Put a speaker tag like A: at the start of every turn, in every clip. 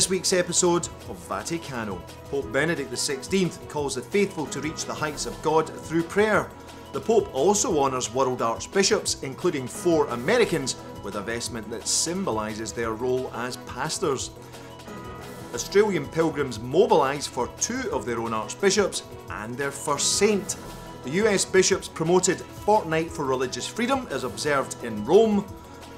A: this week's episode of Vaticano, Pope Benedict XVI calls the faithful to reach the heights of God through prayer. The Pope also honours world archbishops, including 4 Americans, with a vestment that symbolises their role as pastors. Australian pilgrims mobilise for 2 of their own archbishops and their first saint. The US bishops promoted Fortnight for Religious Freedom as observed in Rome.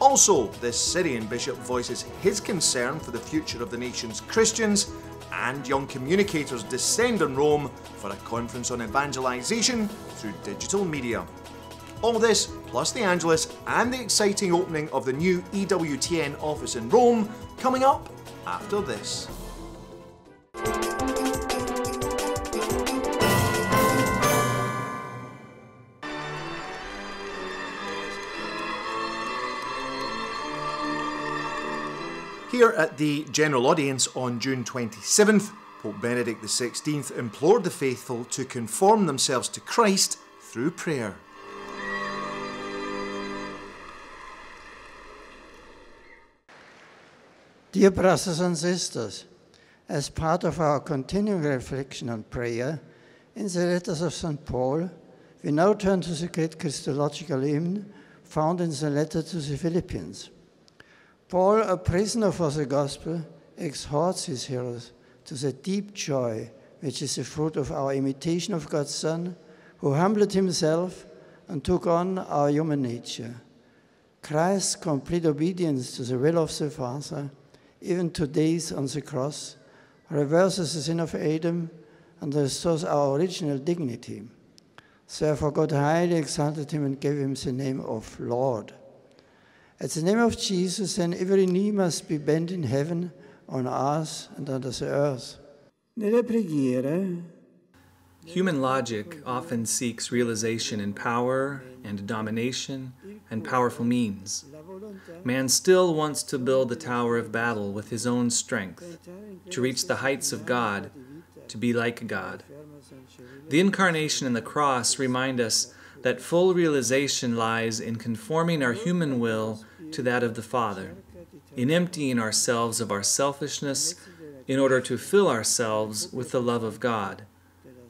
A: Also, the Syrian bishop voices his concern for the future of the nation's Christians, and young communicators descend on Rome for a conference on evangelization through digital media. All this, plus the Angelus and the exciting opening of the new EWTN office in Rome, coming up after this. Here at the general audience on June 27th, Pope Benedict XVI implored the faithful to conform themselves to Christ through prayer.
B: Dear brothers and sisters, as part of our continuing reflection on prayer in the letters of St. Paul, we now turn to the great Christological hymn found in the letter to the Philippians. Paul, a prisoner for the gospel, exhorts his hearers to the deep joy which is the fruit of our imitation of God's Son, who humbled himself and took on our human nature. Christ's complete obedience to the will of the Father, even to death on the cross, reverses the sin of Adam and restores our original dignity. Therefore God highly exalted him and gave him the name of Lord. At the name of Jesus, then every knee must be bent in heaven, on earth, and under the earth. Nelle preghiere,
C: human logic often seeks realization in power and domination and powerful means. Man still wants to build the Tower of Babel with his own strength, to reach the heights of God, to be like God. The Incarnation and the Cross remind us that full realization lies in conforming our human will to that of the Father, in emptying ourselves of our selfishness in order to fill ourselves with the love of God,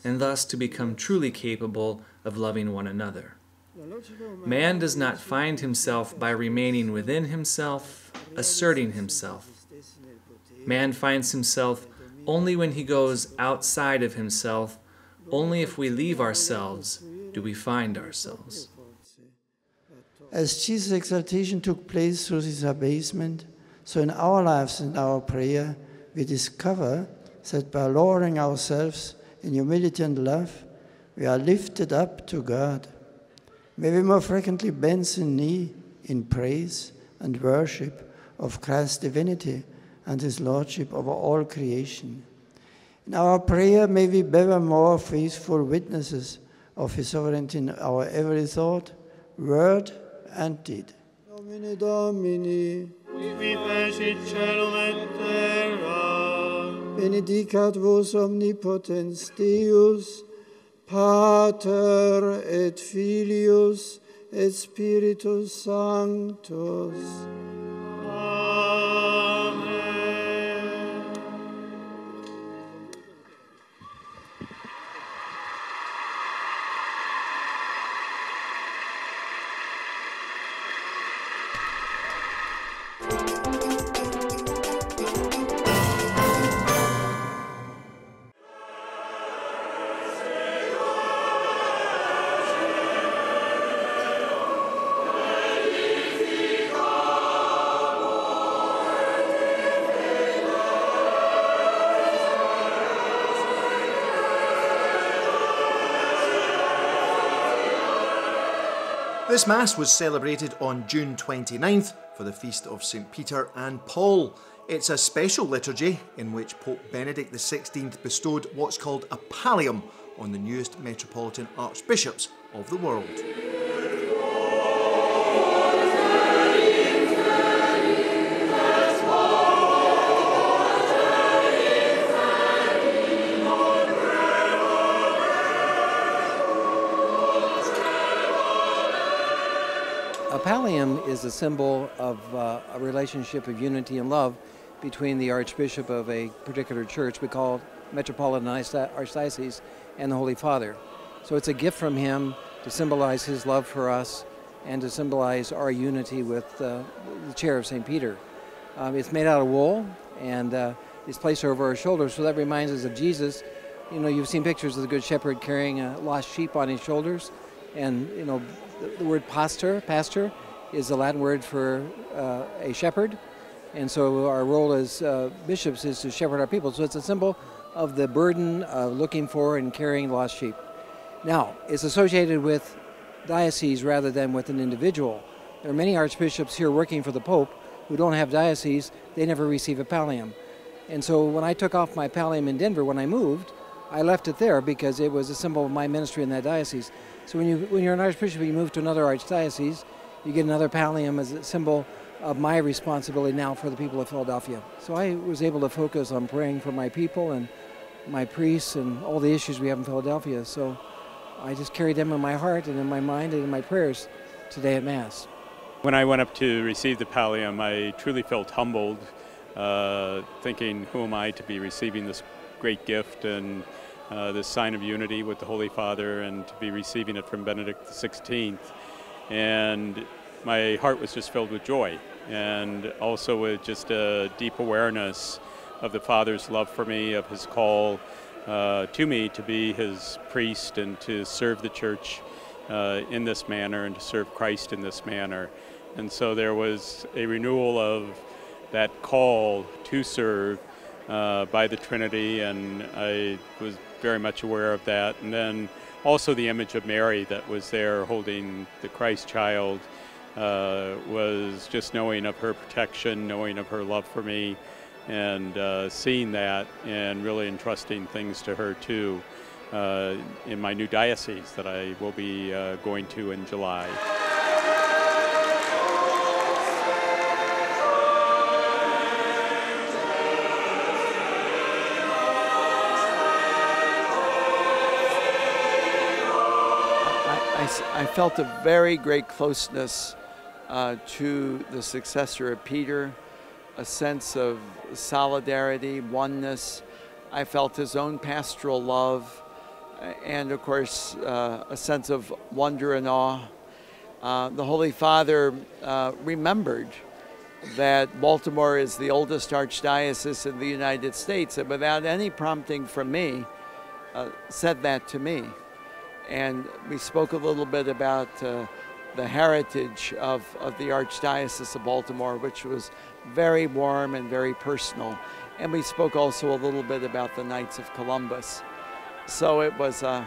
C: and thus to become truly capable of loving one another. Man does not find himself by remaining within himself, asserting himself. Man finds himself only when he goes outside of himself. Only if we leave ourselves do we find ourselves.
B: As Jesus' exaltation took place through his abasement, so in our lives and our prayer, we discover that by lowering ourselves in humility and love, we are lifted up to God. May we more frequently bend the knee in praise and worship of Christ's divinity and his lordship over all creation. In our prayer, may we be ever more faithful witnesses of his sovereignty in our every thought, word, and deed. Domine Domini,
D: qui fecit caelum et terra,
B: benedicat vos omnipotens Deus, Pater et Filius et Spiritus Sanctus.
D: Amen.
A: This Mass was celebrated on June 29th for the feast of St. Peter and Paul. It's a special liturgy in which Pope Benedict XVI bestowed what's called a pallium on the newest metropolitan archbishops of the world.
E: A pallium is a symbol of a relationship of unity and love between the Archbishop of a particular church, we call it Metropolitan Archdiocese, and the Holy Father. So it's a gift from him to symbolize his love for us and to symbolize our unity with the chair of St. Peter. It's made out of wool and it's placed over our shoulders, so that reminds us of Jesus. You know, you've seen pictures of the Good Shepherd carrying a lost sheep on his shoulders, and you know, the word pastor is the Latin word for a shepherd, and so our role as bishops is to shepherd our people. So it's a symbol of the burden of looking for and carrying lost sheep. Now, it's associated with diocese rather than with an individual. There are many archbishops here working for the Pope who don't have diocese. They never receive a pallium. And so when I took off my pallium in Denver when I moved, I left it there because it was a symbol of my ministry in that diocese. So when you're an archbishop and you move to another archdiocese, you get another pallium as a symbol of my responsibility now for the people of Philadelphia. So I was able to focus on praying for my people and my priests and all the issues we have in Philadelphia. So I just carried them in my heart and in my mind and in my prayers today at Mass.
F: When I went up to receive the pallium, I truly felt humbled, thinking, who am I to be receiving this great gift and this sign of unity with the Holy Father, and to be receiving it from Benedict XVI. And my heart was just filled with joy, and also with just a deep awareness of the Father's love for me, of his call to me to be his priest and to serve the Church in this manner and to serve Christ in this manner. And so there was a renewal of that call to serve by the Trinity, and I was very much aware of that. And then also the image of Mary that was there holding the Christ child, was just knowing of her protection, knowing of her love for me, and seeing that and really entrusting things to her too in my new diocese that I will be going to in July.
G: I felt a very great closeness to the successor of Peter, a sense of solidarity, oneness. I felt his own pastoral love, and of course a sense of wonder and awe. The Holy Father remembered that Baltimore is the oldest archdiocese in the United States, and without any prompting from me, said that to me. And we spoke a little bit about the heritage of the Archdiocese of Baltimore, which was very warm and very personal. And we spoke also a little bit about the Knights of Columbus. So it was a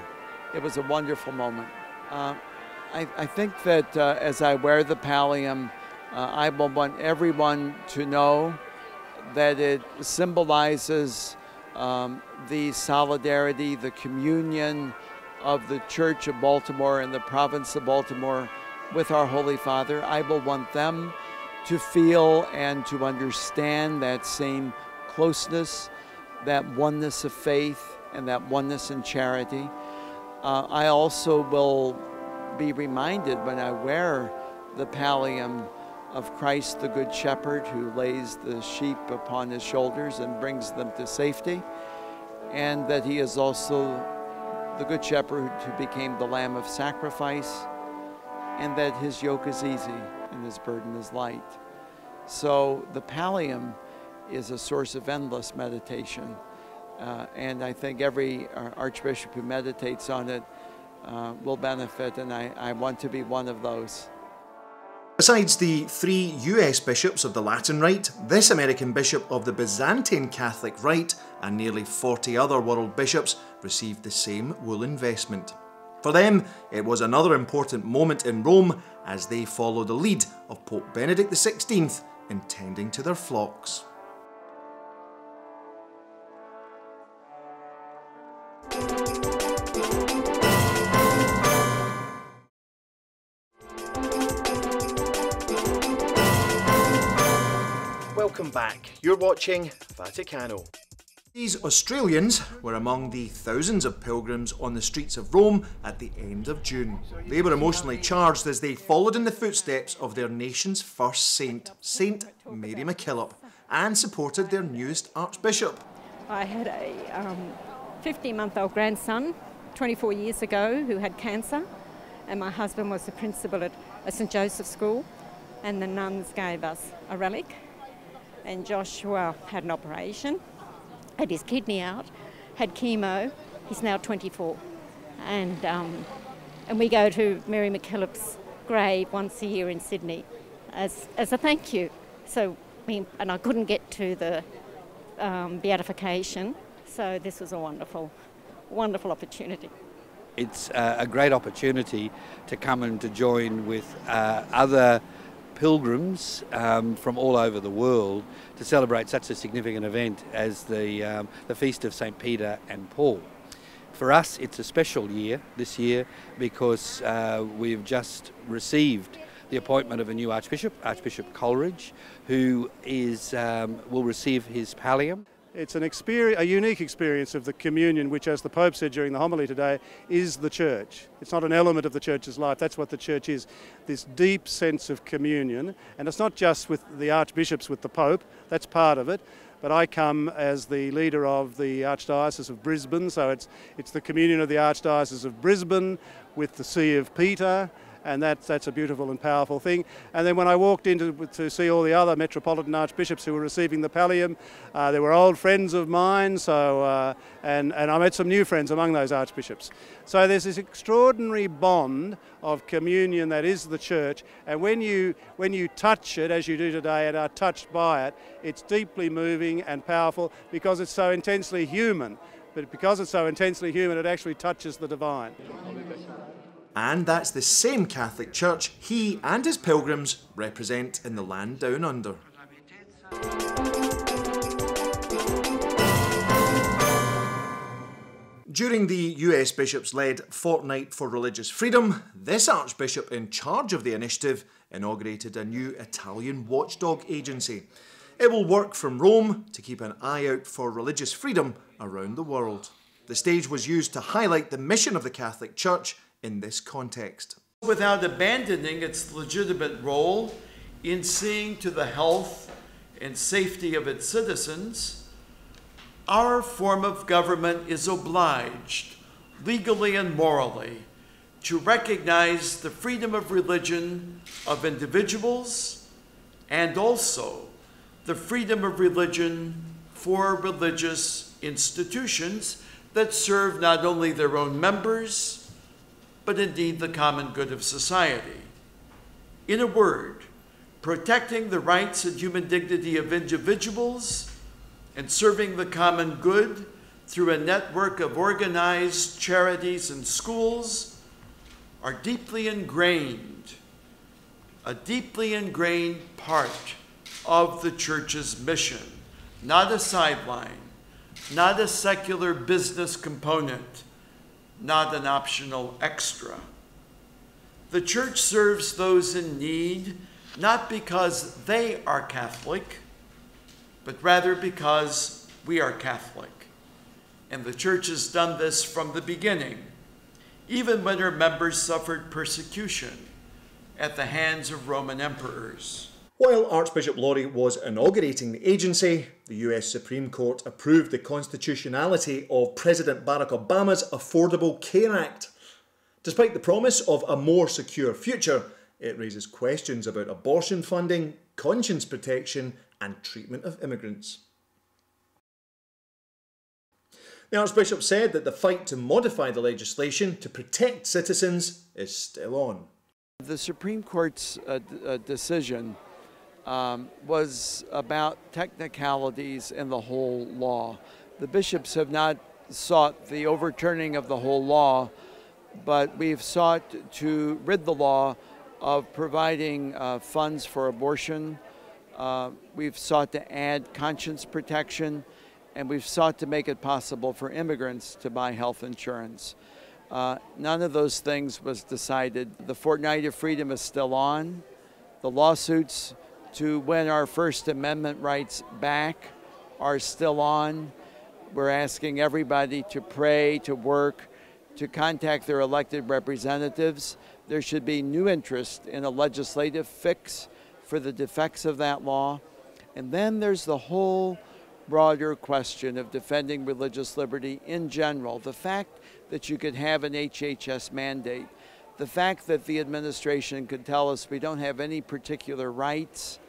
G: wonderful moment. I think that as I wear the pallium, I will want everyone to know that it symbolizes the solidarity, the communion of the Church of Baltimore and the province of Baltimore with our Holy Father. I will want them to feel and to understand that same closeness, that oneness of faith, and that oneness in charity. I also will be reminded when I wear the pallium of Christ the Good Shepherd, who lays the sheep upon his shoulders and brings them to safety, and that he is also the Good Shepherd who became the Lamb of sacrifice, and that his yoke is easy and his burden is light. So the pallium is a source of endless meditation, and I think every archbishop who meditates on it will benefit, and I want to be one of those.
A: Besides the 3 US bishops of the Latin Rite, this American bishop of the Byzantine Catholic Rite, and nearly 40 other world bishops received the same wool investment. For them, it was another important moment in Rome as they followed the lead of Pope Benedict XVI in tending to their flocks. Welcome back. You're watching Vaticano. These Australians were among the thousands of pilgrims on the streets of Rome at the end of June. They were emotionally charged as they followed in the footsteps of their nation's first saint, Saint Mary MacKillop, and supported their newest Archbishop.
H: I had a 15-month-old grandson 24 years ago who had cancer, and my husband was the principal at a St. Joseph's school, and the nuns gave us a relic, and Joshua had an operation, had his kidney out, had chemo. He's now 24, and we go to Mary MacKillop's grave once a year in Sydney as a thank you. So, and I couldn't get to the beatification, so this was a wonderful opportunity.
I: It's a great opportunity to come and to join with other pilgrims from all over the world to celebrate such a significant event as the Feast of St. Peter and Paul. For us, it's a special year this year because we've just received the appointment of a new Archbishop, Archbishop Coleridge, who will receive his pallium.
J: It's a unique experience of the communion, which, as the Pope said during the homily today, is the Church. It's not an element of the Church's life, that's what the Church is, this deep sense of communion. And it's not just with the Archbishops, with the Pope, that's part of it, but I come as the leader of the Archdiocese of Brisbane, so it's the communion of the Archdiocese of Brisbane with the See of Peter, and that's a beautiful and powerful thing. And then when I walked in to see all the other Metropolitan Archbishops who were receiving the pallium, there were old friends of mine, so and I met some new friends among those Archbishops. So there's this extraordinary bond of communion that is the Church, and when you touch it, as you do today, and are touched by it, it's deeply moving and powerful because it's so intensely human. But because it's so intensely human, it actually touches the divine.
A: And that's the same Catholic Church he and his pilgrims represent in the land down under. During the US bishops-led Fortnight for Religious Freedom, this Archbishop in charge of the initiative inaugurated a new Italian watchdog agency. It will work from Rome to keep an eye out for religious freedom around the world. The stage was used to highlight the mission of the Catholic Church in this context.
G: Without abandoning its legitimate role in seeing to the health and safety of its citizens, our form of government is obliged, legally and morally, to recognize the freedom of religion of individuals and also the freedom of religion for religious institutions that serve not only their own members, but indeed the common good of society. In a word, protecting the rights and human dignity of individuals and serving the common good through a network of organized charities and schools are a deeply ingrained part of the Church's mission, not a sideline, not a secular business component, not an optional extra. The Church serves those in need not because they are Catholic, but rather because we are Catholic. And the Church has done this from the beginning, even when her members suffered persecution at the hands of Roman emperors.
A: While Archbishop Laurie was inaugurating the agency, the US Supreme Court approved the constitutionality of President Barack Obama's Affordable Care Act. Despite the promise of a more secure future, it raises questions about abortion funding, conscience protection, and treatment of immigrants. The Archbishop said that the fight to modify the legislation to protect citizens is still on.
G: The Supreme Court's decision was about technicalities in the whole law. The bishops have not sought the overturning of the whole law, but we've sought to rid the law of providing funds for abortion. We've sought to add conscience protection, and we've sought to make it possible for immigrants to buy health insurance. None of those things was decided. The Fortnight of Freedom is still on. The lawsuits to win our First Amendment rights back are still on. We're asking everybody to pray, to work, to contact their elected representatives. There should be new interest in a legislative fix for the defects of that law. And then there's the whole broader question of defending religious liberty in general. The fact that you could have an HHS mandate, the fact that the administration could tell us we don't have any particular rights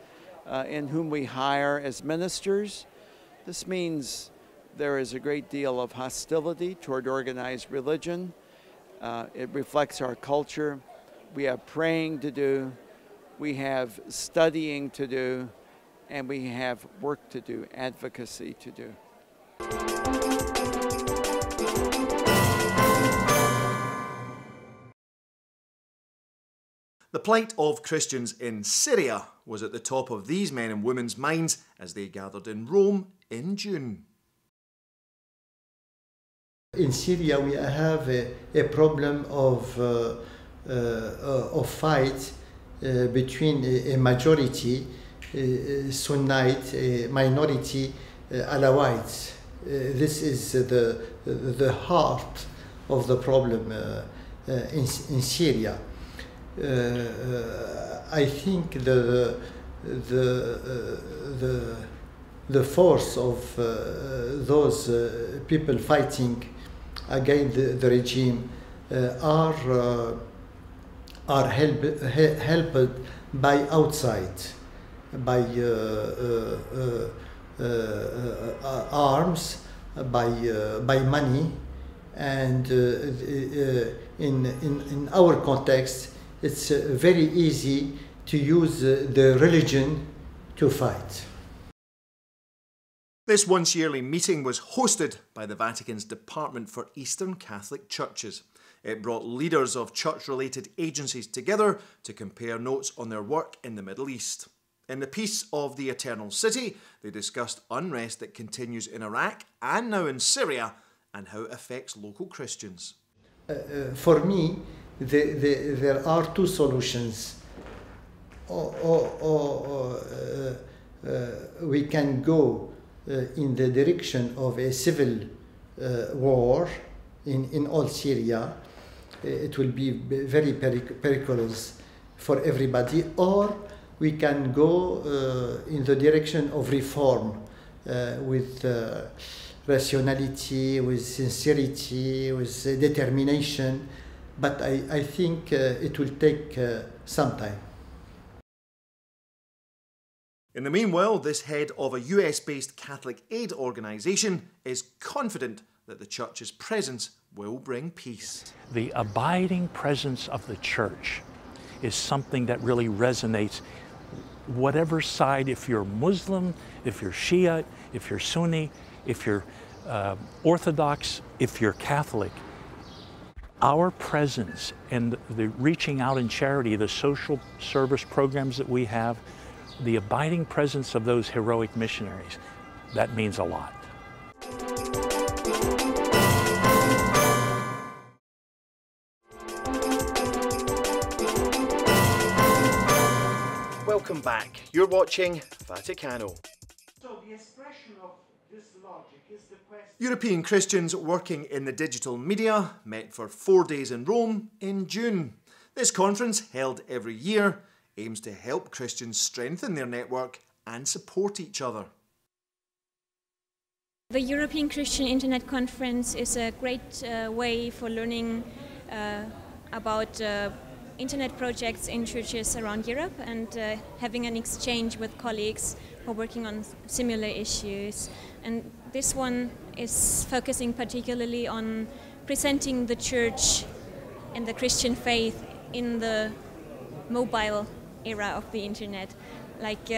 G: in whom we hire as ministers. This means there is a great deal of hostility toward organized religion. It reflects our culture. We have praying to do, we have studying to do, and we have work to do, advocacy to do.
A: The plight of Christians in Syria was at the top of these men and women's minds as they gathered in Rome in June.
B: In Syria, we have a problem of fight between a majority Sunnite, a minority Alawites. This is the heart of the problem in Syria. I think the force of those people fighting against the regime are helped by outside, by arms, by money, and in our context, it's very easy to use the religion to fight.
A: This once-yearly meeting was hosted by the Vatican's Department for Eastern Catholic Churches. It brought leaders of church-related agencies together to compare notes on their work in the Middle East. In the Peace of the Eternal City, they discussed unrest that continues in Iraq and now in Syria and how it affects local Christians.
B: For me, there are two solutions. We can go in the direction of a civil war in all Syria. It will be very perilous for everybody. Or we can go in the direction of reform with rationality, with sincerity, with determination. But I think it will take some time.
A: In the meanwhile, this head of a US-based Catholic aid organisation is confident that the Church's presence will bring peace.
K: The abiding presence of the Church is something that really resonates. Whatever side, if you're Muslim, if you're Shia, if you're Sunni, if you're Orthodox, if you're Catholic, our presence and the reaching out in charity, the social service programs that we have, the abiding presence of those heroic missionaries, that means a lot.
A: Welcome back. You're watching Vaticano.
L: So the expression of this logic is the question.
A: European Christians working in the digital media met for 4 days in Rome in June. This conference, held every year, aims to help Christians strengthen their network and support each other.
M: The European Christian Internet Conference is a great way for learning about internet projects in churches around Europe and having an exchange with colleagues who are working on similar issues. And this one is focusing particularly on presenting the church and the Christian faith in the mobile era of the internet, like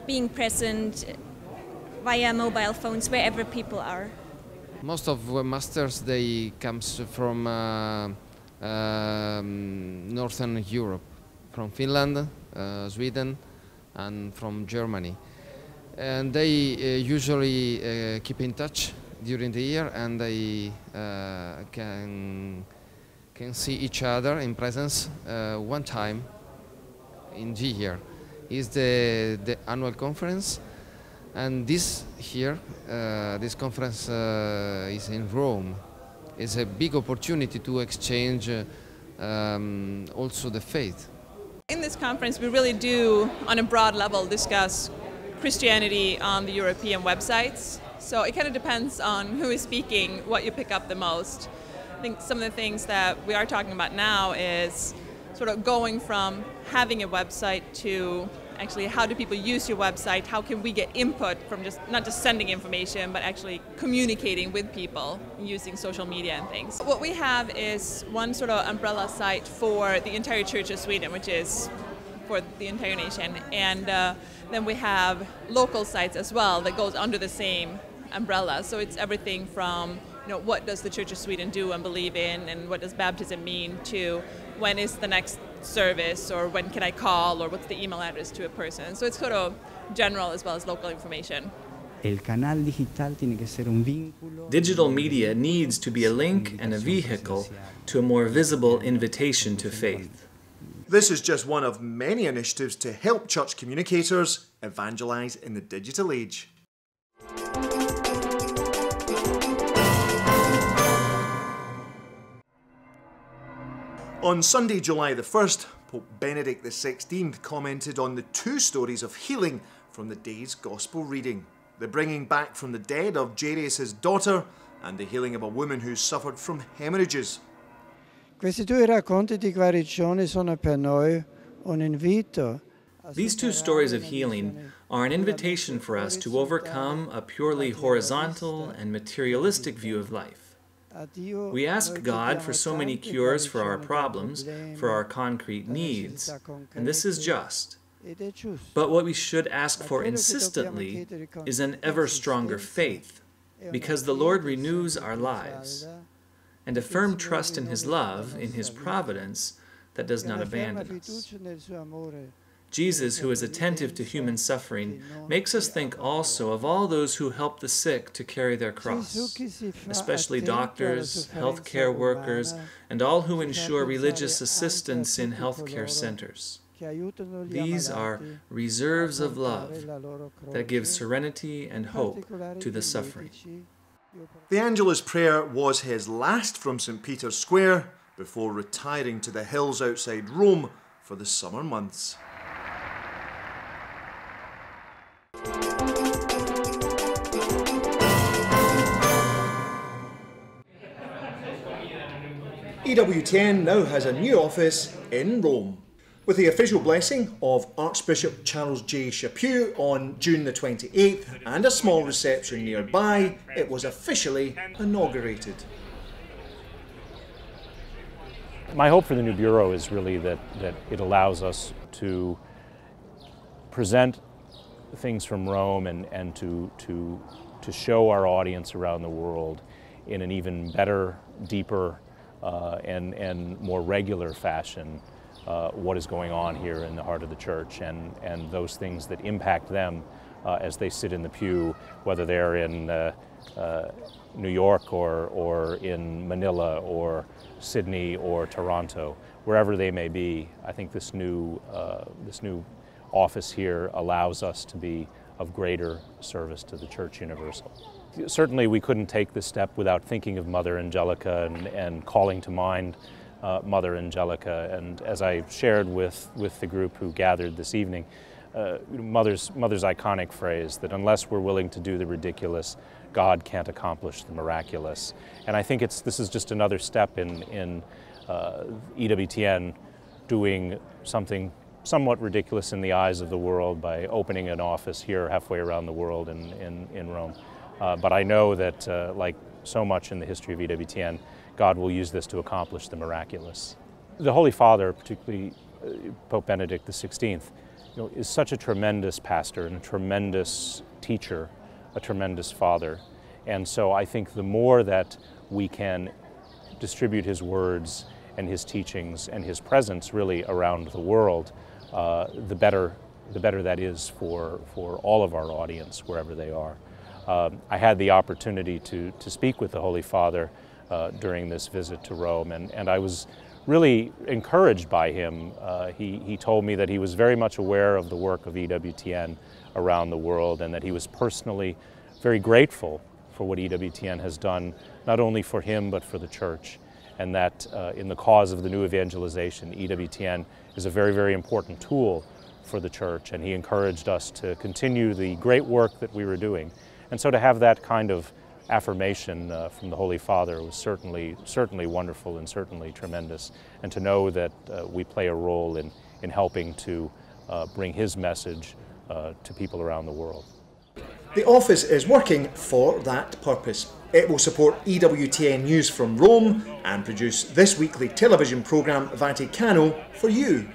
M: being present via mobile phones wherever people are.
N: Most of webmasters, they comes from Northern Europe, from Finland, Sweden, and from Germany. And they usually keep in touch during the year, and they can see each other in presence one time in the year. Is the annual conference, and this here, this conference is in Rome. It's a big opportunity to exchange also the faith.
O: In this conference, we really do, on a broad level, discuss Christianity on the European websites. So it kind of depends on who is speaking, what you pick up the most. I think some of the things that we are talking about now is sort of going from having a website to actually how do people use your website, how can we get input from just not just sending information but actually communicating with people using social media and things. What we have is one sort of umbrella site for the entire Church of Sweden, which is for the entire nation, and then we have local sites as well that goes under the same umbrella. So it's everything from what does the Church of Sweden do and believe in, and what does baptism mean, to when is the next service, or when can I call, or what's the email address to a person. So it's sort of general as well as local information.
C: Digital media needs to be a link and a vehicle to a more visible invitation to faith.
A: This is just one of many initiatives to help church communicators evangelize in the digital age. On Sunday, July the 1st, Pope Benedict XVI commented on the two stories of healing from the day's Gospel reading. The bringing back from the dead of Jairus' daughter and the healing of a woman who suffered from hemorrhages.
B: Questi due racconti di guarigione sono per noi un invito.
C: These two stories of healing are an invitation for us to overcome a purely horizontal and materialistic view of life. We ask God for so many cures for our problems, for our concrete needs, and this is just. But what we should ask for insistently is an ever stronger faith, because the Lord renews our lives, and a firm trust in His love, in His providence, that does not abandon us. Jesus, who is attentive to human suffering, makes us think also of all those who help the sick to carry their cross, especially doctors, healthcare workers, and all who ensure religious assistance in healthcare centers. These are reserves of love that give serenity and hope to the suffering.
A: The Angelus prayer was his last from St. Peter's Square before retiring to the hills outside Rome for the summer months. EWTN now has a new office in Rome. With the official blessing of Archbishop Charles J. Chaput on June the 28th and a small reception nearby, it was officially inaugurated.
P: My hope for the new Bureau is really that it allows us to present things from Rome and to show our audience around the world in an even better, deeper, and more regular fashion what is going on here in the heart of the church, and those things that impact them as they sit in the pew, whether they're in New York or in Manila or Sydney or Toronto, wherever they may be. I think this new office here allows us to be of greater service to the Church Universal. Certainly we couldn't take this step without thinking of Mother Angelica and calling to mind Mother Angelica. And as I shared with the group who gathered this evening, Mother's iconic phrase that unless we're willing to do the ridiculous, God can't accomplish the miraculous. And I think this is just another step in EWTN doing something somewhat ridiculous in the eyes of the world by opening an office here halfway around the world in Rome. But I know that, like so much in the history of EWTN, God will use this to accomplish the miraculous. The Holy Father, particularly Pope Benedict XVI, is such a tremendous pastor and a tremendous teacher, a tremendous father. And so I think the more that we can distribute his words and his teachings and his presence really around the world, the better that is for all of our audience, wherever they are. I had the opportunity to speak with the Holy Father during this visit to Rome, and I was really encouraged by him. He told me that he was very much aware of the work of EWTN around the world, and that he was personally very grateful for what EWTN has done, not only for him but for the Church, and that in the cause of the new evangelization, EWTN is a very, very important tool for the church, and he encouraged us to continue the great work that we were doing. And so to have that kind of affirmation from the Holy Father was certainly wonderful and certainly tremendous, and to know that we play a role in helping to bring his message to people around the world.
A: The office is working for that purpose. It will support EWTN News from Rome and produce this weekly television programme Vaticano for you.